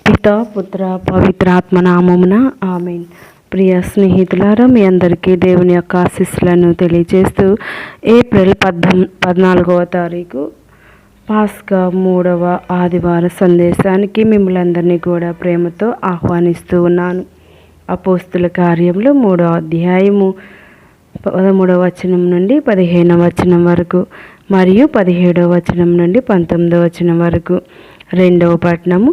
పితా పుత్ర పవిత్రాత్మ నామమున ఆమేన్. ప్రియ స్నేహితులారా, మీ అందరికీ దేవుని యొక్క ఆశీస్సులను తెలియజేస్తూ ఏప్రిల్ 14వ తారీఖు పాస్కా 3వ ఆదివార సందేశానికి మిమ్మల్ని అందరినీ కూడా ప్రేమతో ఆహ్వానిస్తూ ఉన్నాను. అపోస్తుల కార్యములు 3వ అధ్యాయము 13వ వచనం నుండి 15వ వచనం వరకు మరియు 17వ వచనం నుండి 19వ వచనం వరకు. రెండవ పట్టణము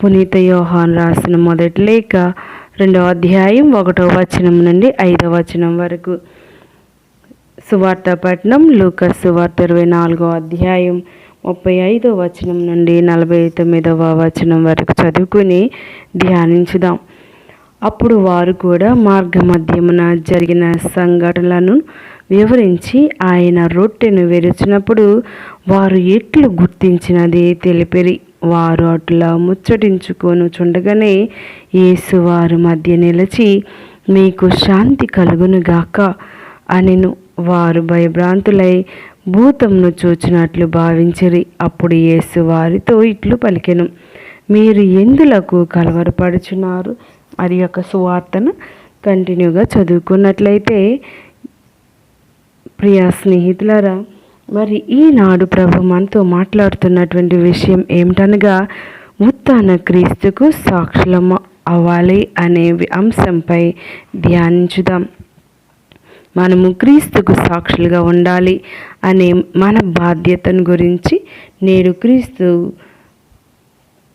పునీత యోహాను రాసిన మొదటి లేఖ 2వ అధ్యాయం 1వ వచనం నుండి 5వ వచనం వరకు. సువార్త పట్టణం లూకా సువార్త 24వ అధ్యాయం 35వ వచనం నుండి 49వ వచనం వరకు చదువుకుని ధ్యానించుదాం. అప్పుడు వారు కూడా మార్గమధ్యమున జరిగిన సంఘటనలను వివరించి ఆయన రొట్టెను విరిచినప్పుడు వారు ఎట్లు గుర్తించినది తెలిపిరి. వారు అట్లా ముచ్చటించుకొనుచుండగానే యేసు వారి మధ్య నిలిచి, మీకు శాంతి కలుగునుగాక అనెను. వారు భయభ్రాంతులై భూతమును చూచినట్లు భావించిరి. అప్పుడు యేసు వారితో ఇట్లు పలికెను, మీరు ఎందులకు కలవరపడుచున్నారు? మరి యొక్క సువార్తను కంటిన్యూగా చదువుకున్నట్లయితే, ప్రియ స్నేహితులారా, మరి ఈనాడు ప్రభు మనతో మాట్లాడుతున్నటువంటి విషయం ఏమిటనగా, ఉత్థాన క్రీస్తుకు సాక్షులం అవ్వాలి అనే అంశంపై ధ్యానించుదాం. మనము క్రీస్తుకు సాక్షులుగా ఉండాలి అనే మన బాధ్యతను గురించి నేడు క్రీస్తు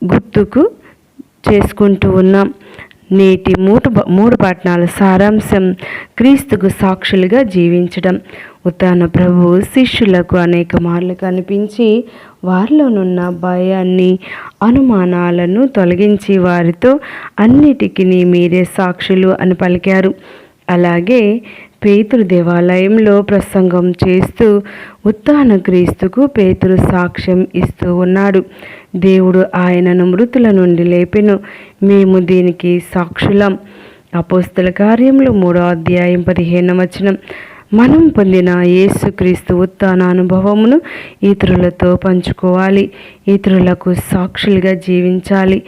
గుర్తుకు చేసుకుంటూ ఉన్నాం. నేటి మూడు పట్టణాల సారాంశం క్రీస్తుకు సాక్షులుగా జీవించడం. ఉత్థాన ప్రభువు శిష్యులకు అనేక మార్లు కనిపించి వారిలోనున్న భయాన్ని, అనుమానాలను తొలగించి వారితో అన్నిటికీ మీరే సాక్షులు అని పలికారు. అలాగే పేతురు దేవాలయంలో ప్రసంగం చేస్తూ ఉత్థాన క్రీస్తుకు పేతురు సాక్ష్యం ఇస్తూ ఉన్నాడు. దేవుడు ఆయనను మృతుల నుండి లేపెను, మేము దీనికి సాక్షులం. అపోస్తల కార్యములు 3వ అధ్యాయం 15వ వచనం. మనం పొందిన యేసుక్రీస్తు ఉత్థాన అనుభవమును ఇతరులతో పంచుకోవాలి, ఇతరులకు సాక్షులుగా జీవించాలి.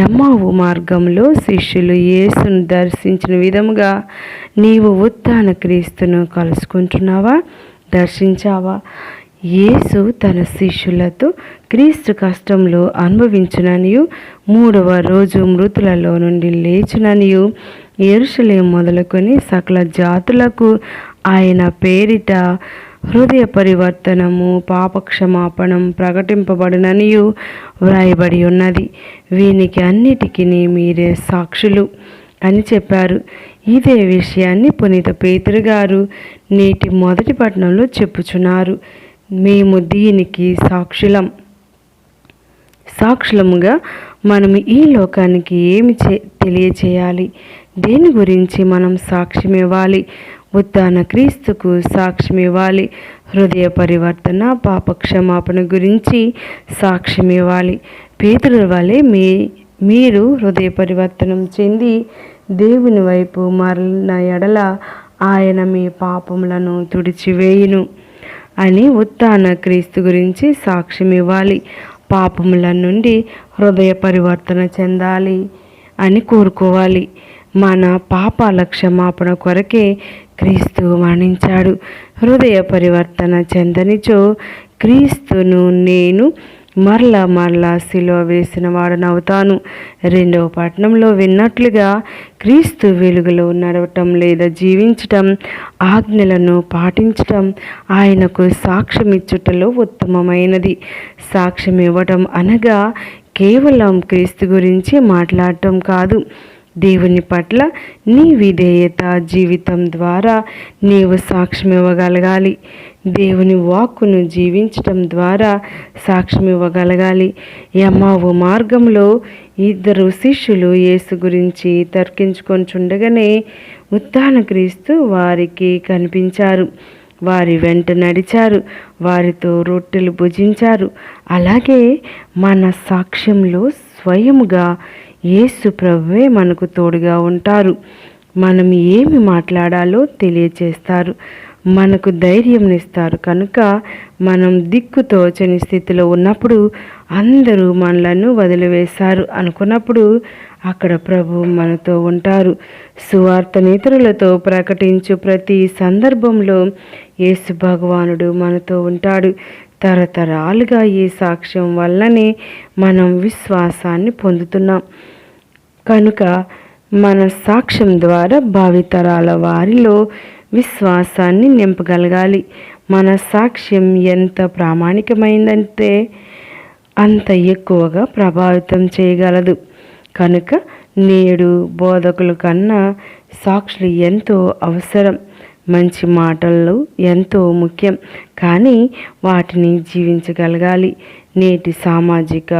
ఎమ్మావు మార్గంలో శిష్యులు యేసును దర్శించిన విధముగా నీవు ఉత్థాన క్రీస్తును కలుసుకుంటున్నావా, దర్శించావా? యేసు తన శిష్యులతో క్రీస్తు కష్టంలో అనుభవించుననియు 3వ రోజు మృతులలో నుండి లేచుననియు యెరూషలేము మొదలుకొని సకల జాతులకు ఆయన పేరిట హృదయ పరివర్తనము, పాపక్షమాపణం ప్రకటింపబడిననియు వ్రాయబడి ఉన్నది. వీనికి అన్నిటికీ మీరే సాక్షులు అని చెప్పారు. ఇదే విషయాన్ని పునీత పేతురు గారు నేటి మొదటి పట్టణంలో చెప్పుచున్నారు. మేము దీనికి సాక్షులముగా మనం ఈ లోకానికి ఏమి తెలియచేయాలి? దేని గురించి మనం సాక్ష్యం ఇవ్వాలి? ఉత్థాన క్రీస్తుకు సాక్ష్యం ఇవ్వాలి. హృదయ పరివర్తన, పాపక్షమాపణ గురించి సాక్ష్యం ఇవ్వాలి. పేతురు వలె మీరు హృదయ పరివర్తనం చెంది దేవుని వైపు మరలిన ఎడల ఆయన మీ పాపములను తుడిచివేయును అని ఉత్థాన క్రీస్తు గురించి సాక్ష్యం ఇవ్వాలి. పాపముల నుండి హృదయ పరివర్తన చెందాలి అని కోరుకోవాలి. మన పాపాల క్షమాపణ కొరకే క్రీస్తు మరణించాడు. హృదయ పరివర్తన చెందనిచో క్రీస్తును నేను మరలా శిలువ వేసిన వాడనవుతాను. 2వ పట్టణంలో విన్నట్లుగా క్రీస్తు వెలుగులో నడవటం లేదా జీవించటం, ఆజ్ఞలను పాటించటం, ఆయనకు సాక్ష్యం ఇచ్చుటలో ఉత్తమమైనది. సాక్ష్యం ఇవ్వటం అనగా కేవలం క్రీస్తు గురించి మాట్లాడటం కాదు, దేవుని పట్ల నీ విధేయత జీవితం ద్వారా నీవు సాక్ష్యం ఇవ్వగలగాలి. దేవుని వాక్కును జీవించటం ద్వారా సాక్ష్యం ఇవ్వగలగాలి. ఎమ్మావు మార్గంలో 2 శిష్యులు యేసు గురించి తర్కించుకొనిచుండగానే ఉత్థాన క్రీస్తు వారికి కనిపించారు. వారి వెంట నడిచారు, వారితో రొట్టెలు భుజించారు. అలాగే మన సాక్ష్యంలో స్వయముగా యేసు ప్రభువే మనకు తోడుగా ఉంటారు. మనం ఏమి మాట్లాడాలో తెలియచేస్తారు. మనకు ధైర్యంనిస్తారు. కనుక మనం దిక్కుతోచని స్థితిలో ఉన్నప్పుడు అందరూ మనలను వదిలివేశారు అనుకున్నప్పుడు అక్కడ ప్రభు మనతో ఉంటారు. సువార్తనేతరులతో ప్రకటించు ప్రతి సందర్భంలో యేసు భగవానుడు మనతో ఉంటాడు. తరతరాలుగా ఈ సాక్ష్యం వల్లనే మనం విశ్వాసాన్ని పొందుతున్నాం. కనుక మన సాక్ష్యం ద్వారా భావితరాల వారిలో విశ్వాసాన్ని నింపగలగాలి. మన సాక్ష్యం ఎంత ప్రామాణికమైందంటే అంత ఎక్కువగా ప్రభావితం చేయగలదు. కనుక నేడు బోధకుల కన్నా సాక్షులు ఎంతో అవసరం. మంచి మాటలు ఎంతో ముఖ్యం, కానీ వాటిని జీవించగలగాలి. నేటి సామాజిక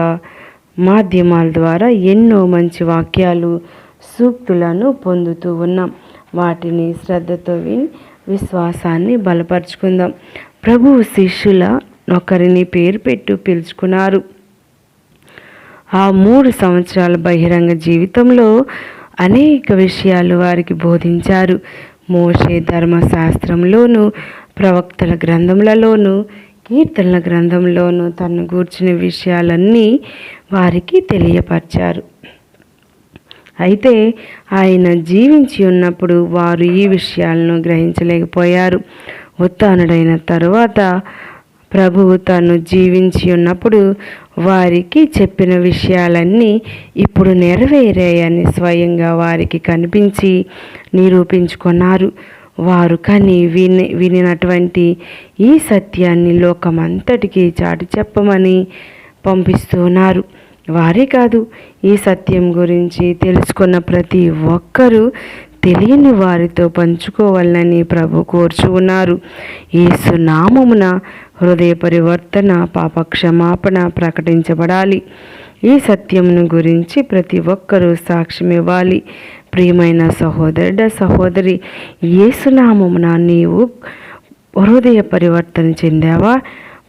మాధ్యమాల ద్వారా ఎన్నో మంచి వాక్యాలు, సూక్తులను పొందుతూ ఉన్నాం. వాటిని శ్రద్ధతో విని విశ్వాసాన్ని బలపరుచుకుందాం. ప్రభువు శిష్యుల ఒకరిని పేరు పెట్టు పిలుచుకున్నారు. ఆ 3 సంవత్సరాల బహిరంగ జీవితంలో అనేక విషయాలు వారికి బోధించారు. మోషే ధర్మశాస్త్రంలోనూ, ప్రవక్తల గ్రంథములలోనూ, కీర్తనల గ్రంథంలోనూ తను గూర్చిన విషయాలన్నీ వారికి తెలియపరిచారు. అయితే ఆయన జీవించి ఉన్నప్పుడు వారు ఈ విషయాలను గ్రహించలేకపోయారు. ఉత్థానుడైన తరువాత ప్రభువు తను జీవించి ఉన్నప్పుడు వారికి చెప్పిన విషయాలన్నీ ఇప్పుడు నెరవేరాయని స్వయంగా వారికి కనిపించి నిరూపించుకున్నారు. వారు వినినటువంటి ఈ సత్యాన్ని లోకమంతటికీ చాటి చెప్పమని పంపిస్తున్నారు. వారే కాదు, ఈ సత్యం గురించి తెలుసుకున్న ప్రతి ఒక్కరూ తెలియని వారితో పంచుకోవాలని ప్రభు కోరుచు ఉన్నారు. యేసు నామమున హృదయ పరివర్తన, పాపక్షమాపణ ప్రకటించబడాలి. ఈ సత్యమును గురించి ప్రతి ఒక్కరూ సాక్ష్యం ఇవ్వాలి. ప్రియమైన సహోదరుడ, సహోదరి, యేసు నామమున నీవు హృదయ పరివర్తన చెందావా?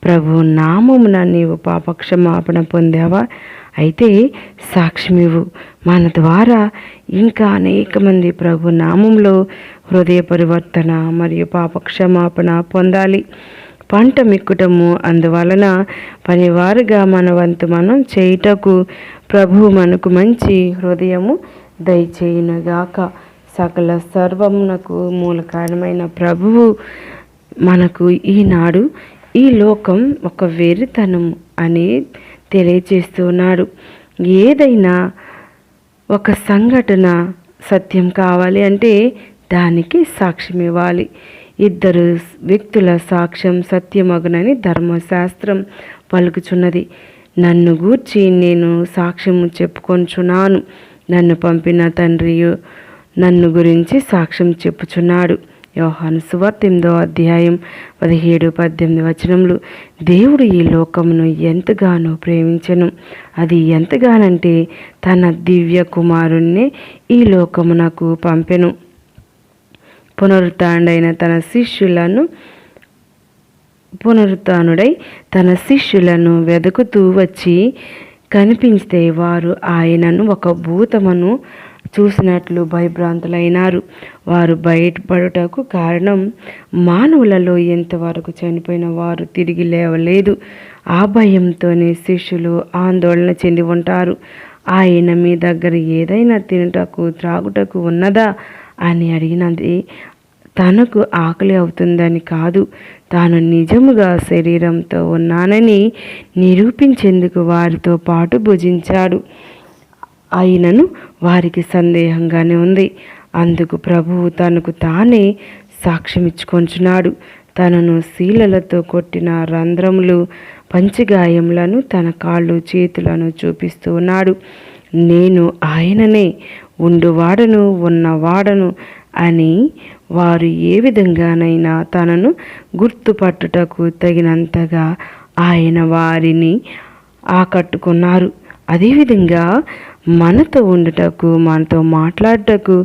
ప్రభు నామమున నీవు పాపక్షమాపణ పొందావా? అయితే సాక్ష్యమివ్వు. మన ద్వారా ఇంకా అనేక మంది ప్రభు నామంలో హృదయ పరివర్తన మరియు పాపక్షమాపణ పొందాలి. పంట మిక్కుటము, అందువలన పనివారుగా మన వంతు మనం చేయుటకు ప్రభువు మనకు మంచి హృదయము దయచేయునుగాక. సకల సర్వమునకు మూల కారణమైన ప్రభువు మనకు ఈనాడు ఈ లోకం ఒక వెర్రితనం అని తెలియచేస్తున్నాడు. ఏదైనా ఒక సంఘటన సత్యం కావాలి అంటే దానికి సాక్ష్యం ఇవ్వాలి. 2 వ్యక్తుల సాక్ష్యం సత్యమగునని ధర్మశాస్త్రం పలుకుచున్నది. నన్ను గూర్చి నేను సాక్ష్యము చెప్పుకొంచున్నాను, నన్ను పంపిన తండ్రియు నన్ను గురించి సాక్ష్యం చెప్పుచున్నాడు. యోహాను సువార్త 8వ అధ్యాయం 17-18 వచనములు. దేవుడు ఈ లోకమును ఎంతగానో ప్రేమించెను. అది ఎంతగానంటే తన దివ్య కుమారుణ్ణి ఈ లోకమునకు పంపెను. పునరుత్థానుడై తన శిష్యులను వెదుకుతూ వచ్చి కనిపిస్తే వారు ఆయనను ఒక భూతమును చూసినట్లు భయభ్రాంతులైనారు. వారు బయటపడుటకు కారణం మానవులలో ఎంతవరకు చనిపోయిన వారు తిరిగి లేవలేదు. ఆ భయంతోనే శిష్యులు ఆందోళన చెంది ఉంటారు. ఆయన మీ దగ్గర ఏదైనా తినుటకు త్రాగుటకు ఉన్నదా అని అడిగినది తనకు ఆకలి అవుతుందని కాదు, తాను నిజముగా శరీరంతో ఉన్నానని నిరూపించేందుకు వారితో పాటు భుజించాడు. అయినను వారికి సందేహంగానే ఉంది. అందుకు ప్రభువు తనకు తానే సాక్ష్యమిచ్చుకొంచున్నాడు. తనను శీలలతో కొట్టిన రంధ్రములు, పంచగాయములను, తన కాళ్ళు చేతులను చూపిస్తూ ఉన్నాడు. నేను ఆయననే, ఉండువాడను, ఉన్నవాడను అని వారు ఏ విధంగానైనా తనను గుర్తుపట్టుటకు తగినంతగా ఆయన వారిని ఆకట్టుకున్నారు. అదేవిధంగా మనతో ఉండుటకు, మనతో మాట్లాడటకు,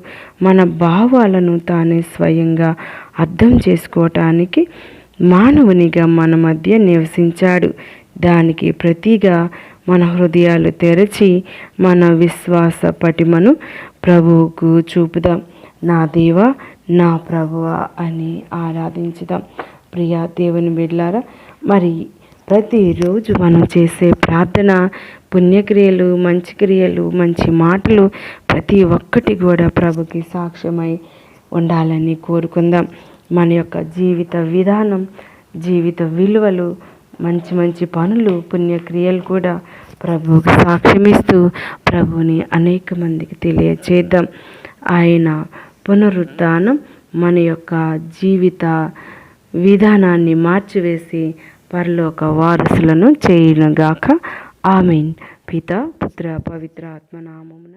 మన భావాలను తానే స్వయంగా అర్థం చేసుకోవటానికి మానవునిగా మన మధ్య నివసించాడు. దానికి ప్రతిగా మన హృదయాలు తెరచి మన విశ్వాస పటిమను ప్రభువుకు చూపుదాం. నా దేవా, నా ప్రభువా అని ఆరాధించుదాం. ప్రియా దేవుని బిడ్డలారా, మరి ప్రతిరోజు మనం చేసే ప్రార్థన, పుణ్యక్రియలు, మంచి క్రియలు, మంచి మాటలు ప్రతి ఒక్కటి కూడా ప్రభుకి సాక్ష్యమై ఉండాలని కోరుకుందాం. మన యొక్క జీవిత విధానం, జీవిత విలువలు, మంచి మంచి పనులు, పుణ్యక్రియలు కూడా ప్రభువుకి సాక్ష్యమిస్తూ ప్రభుని అనేక మందికి తెలియచేద్దాం. ఆయన పునరుత్థానం మన యొక్క జీవిత విధానాన్ని మార్చివేసి పరలోక వారసులను చేయునుగాక. ఆమేన్. పిత, పుత్ర, పవిత్ర ఆత్మ నామమున